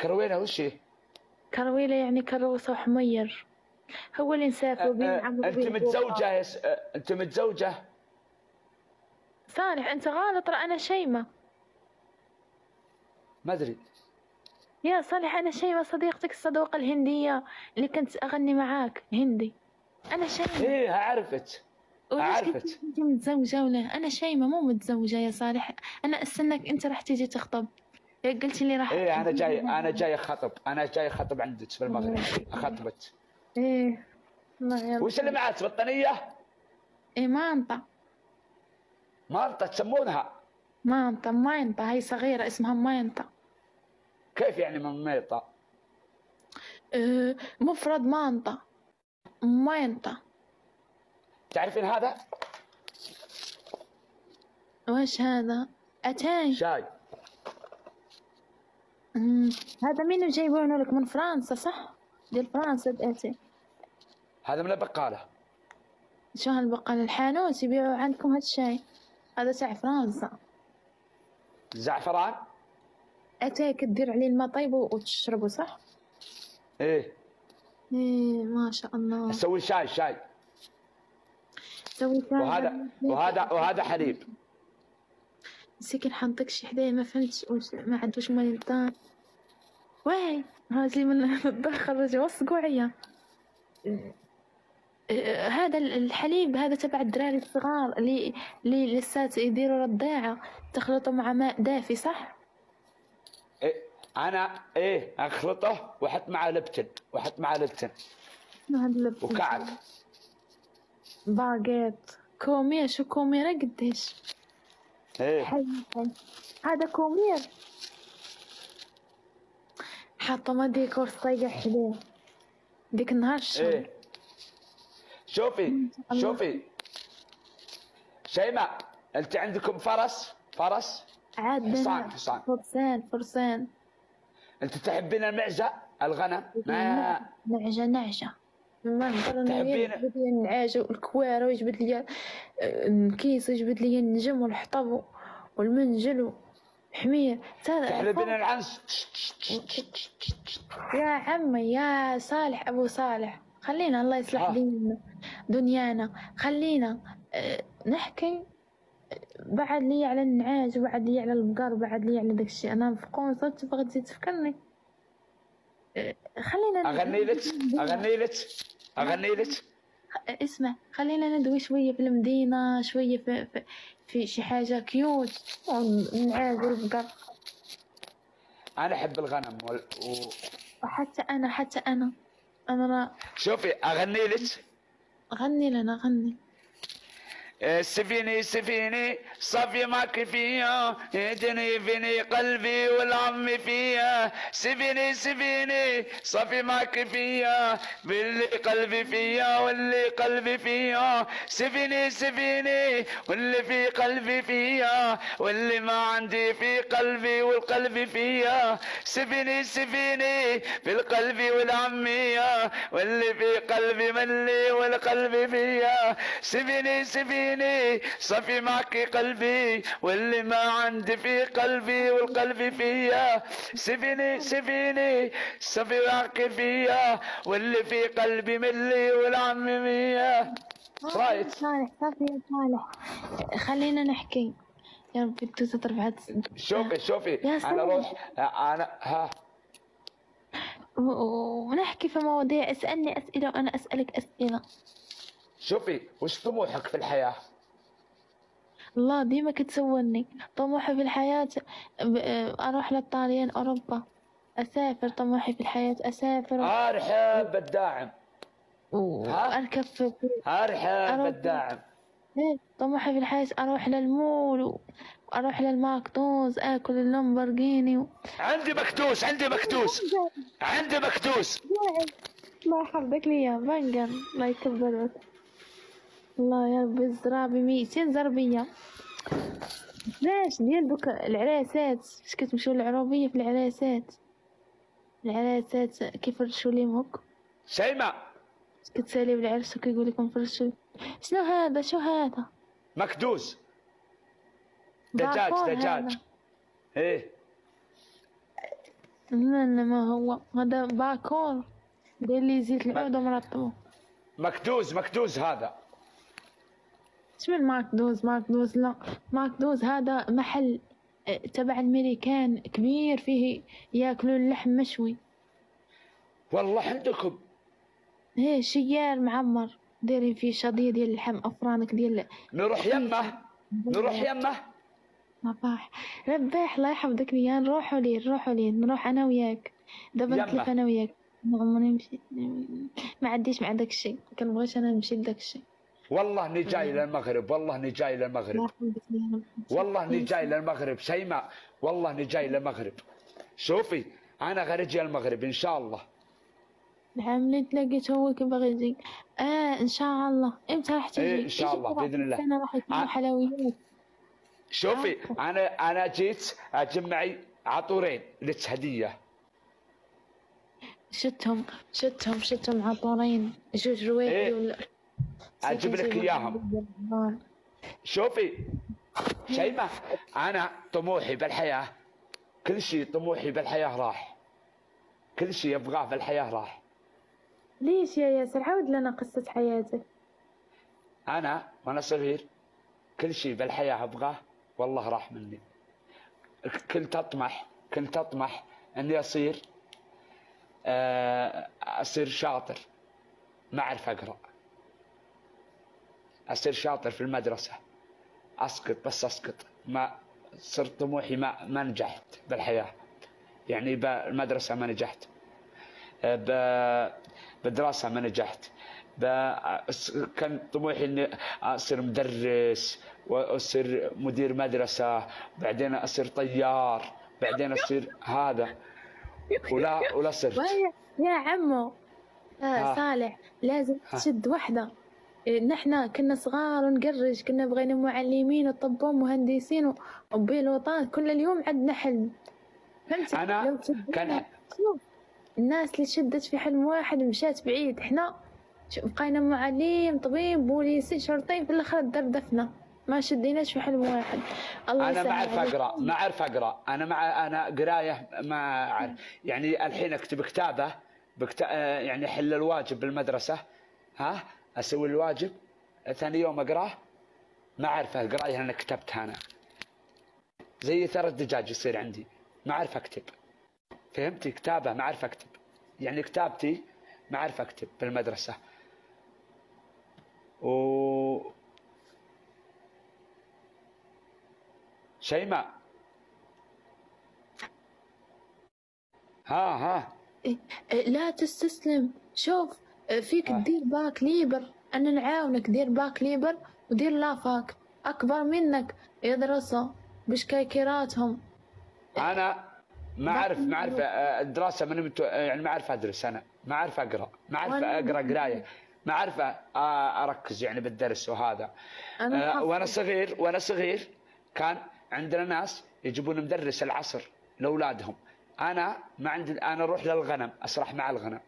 كروينة وش هي؟ كرويلة يعني كروسة وحمير، هو اللي نسافر بيه نعمرو انت بيه متزوجة انت متزوجة؟ صالح انت غلط، انا شيمة. ما ادري. يا صالح انا شيمة صديقتك الصدوقة الهندية اللي كنت اغني معاك هندي. انا شيمة. ايه عرفت. وليش قلت عرفت. انت متزوجة ولا؟ انا شيمة مو متزوجة يا صالح. انا استناك انت راح تيجي تخطب، قلت لي راح. ايه انا جاي اخطب، انا جاي اخطب عندك في المغرب، اخطبك. ايه الله يلا. وش اللي معك بطانية؟ ايه مانطة. مالطة تسمونها؟ مانطة ماينطة، هي صغيرة اسمها ماينطة. كيف يعني من ميطة؟ إيه مفرد مانطة ماينطة. تعرفين هذا؟ وش هذا؟ اتاي. شاي. هذا مين جايبونه لك من فرنسا صح؟ ديال فرنسا بأتي. هذا من البقالة. شو هالبقال الحانوت يبيعوا عندكم هالشاي؟ هذا تاع فرنسا. زعفران؟ أتاك تدير عليه الماء طيب وتشربه صح؟ ايه. ايه ما شاء الله. اسوي شاي. سوي شاي. وهذا حليب. مسكين حنطيك شي حدايا ما فهمتش ما عندوش مالينطان. واي هذا من تدخل وصقوعية. هذا الحليب هذا تبع الدراري الصغار اللي لسات يديروا رضاعة، تخلطه مع ماء دافي صح؟ إيه انا اخلطه واحط معه لبتن وكعك. باقيت كومير. شو كوميرة قديش؟ ايه حي. هذا كومير حاطه ما ديكور صيقة حليه ديك النهار الشهر. ايه شوفي شيماء، انت عندكم فرس؟ عندنا حصان. فرسان. انت تحبين المعزة الغنم؟ نعجة ما نقدر تحبين يجبد لي النعاجة والكوارة ويجبد لي الكيس ويجبد لي النجم والحطب والمنجل وحمير. تحلبين العنز؟ يا عمي يا صالح ابو صالح خلينا الله يصلح دنيانا خلينا نحكي. بعد لي على النعاج وبعد لي على البقر وبعد لي على داك الشيء. انا مفقون صرت تبغى تزيد تفكرني. خلينا اغني لك. اسمع خلينا ندوي شويه في المدينه شويه في شي حاجه كيوت والنعاج والبقر. انا احب الغنم وحتى انا شوفي اغني لك. غني لنا غني. سفيني صافي معك فيها، يدني فيني قلبي والعم فيها. سفيني صافي معك فيها، باللي قلبي فيها واللي قلبي فيها. سفيني واللي في قلبي فيها، واللي ما عندي في قلبي والقلب فيها. سفيني في القلب والعمية، واللي في قلبي ملي والقلب فيها. سفيني صفي معك قلبي، واللي ما عندي في قلبي والقلب فيها. سفيني صفي معك فيها، واللي في قلبي ملي والعم مية. رايت صالح صافي يا صالح خلينا نحكي. يا ربي الدوسة ترفعت. شوفي انا روح انا ونحكي في مواضيع. اسألني أسئلة وأنا أسألك أسئلة. شوفي وش طموحك في الحياة؟ الله ديما كتسولني. طموحي في الحياة أروح للطاليان أوروبا أسافر. طموحي في الحياة أسافر أرحب بالداعم وأركب في أرحب بالداعم. طموحي في الحياة أروح للمول وأروح للماكدونالدز آكل اللامبورغيني عندي مكدوس الله يحفظك ليا بنقر. الله يكبرك. الله يا ربي الزرابي 200 زربية. ليش ديال دوك العراسات فاش كتمشيو للعروبية في العراسات كيفرشوا ليهم هك شيماء كتسالي بالعرس وكيقول لكم فرشوا. شنو هذا مكدوس دجاج. ايه لا لا ما هو هذا باكور، دير لي زيت العود ومرطبه. مكدوز هذا. ايش من ماكدوز؟ ماكدوز لا، ماكدوز هذا محل تبع الامريكان كبير، فيه ياكلون اللحم مشوي. والله عندكم؟ هي شيار معمر دايرين فيه شظيه ديال اللحم، افرانك ديال. نروح يمه، نروح يمه. رباح رباح الله يحفظك ليا، نروحوا لين نروح انا وياك دابا، نتلف انا وياك. ما نمشي، ما عنديش مع داك الشيء، كنبغيش انا نمشي لداك الشيء. والله اني جاي للمغرب، والله اني جاي للمغرب، والله اني جاي للمغرب شيماء، والله اني جاي للمغرب. شوفي انا غنجي المغرب ان شاء الله. الحمد لقيت هو كيبغي يجي. ان شاء الله. امتى راح تجي؟ إيه ان شاء الله باذن الله. انا راح يكون حلويات. شوفي انا جيت اجمعي عطورين لك هديه. شتهم عطورين جوج رويحي إيه؟ ولا اجيب لك اياهم. شوفي شيماء، انا طموحي بالحياه، كل شيء طموحي بالحياه راح، كل شيء ابغاه بالحياه راح. ليش يا ياسر؟ عاود لنا قصة حياتك. انا وانا صغير كل شيء بالحياه ابغاه والله راح مني. كنت اطمح اني اصير شاطر، ما اعرف اقرا. اصير شاطر في المدرسه، اسقط. ما صرت طموحي، ما نجحت بالحياه، يعني بالمدرسه ما نجحت، بالدراسه ما نجحت. كان طموحي اني اصير مدرس واصير مدير مدرسه، بعدين اصير طيار، بعدين اصير هذا، ولا صرت. يا عمو صالح لازم تشد وحده. نحنا كنا صغار ونقرج، كنا بغينا معلمين وطبون مهندسين وبيلوطات، كل اليوم عندنا حلم. فهمت؟ انا لو كان شوف الناس اللي شدت في حلم واحد مشات بعيد، احنا بقينا معلم طبيب بوليسي شرطي، في الاخر دردفنا ما شديناش في حلم واحد. الله انا ما اعرف عليك. اقرا، ما اعرف اقرا. انا قرايه ما اعرف. يعني الحين اكتب كتابه يعني احل الواجب بالمدرسه، اسوي الواجب، ثاني يوم اقراه ما اعرف اقرا، انا كتبتها انا زي ثرى الدجاج يصير عندي، ما اعرف اكتب. فهمتي؟ كتابه ما اعرف اكتب، يعني كتابتي ما اعرف اكتب بالمدرسه. شيماء لا تستسلم. شوف فيك تدير باك ليبر، أنا نعاونك. دير باك ليبر ودير لافاك أكبر منك يدرسوا بشكاكيراتهم. أنا ما أعرف الدراسة يعني ما أعرف أدرس، أنا ما أعرف أقرأ، ما أعرف أقرأ قراية، ما أعرف أركز يعني بالدرس وهذا. وأنا صغير كان عندنا ناس يجيبون مدرس العصر لأولادهم. أنا ما عندي، أنا أروح للغنم أسرح مع الغنم.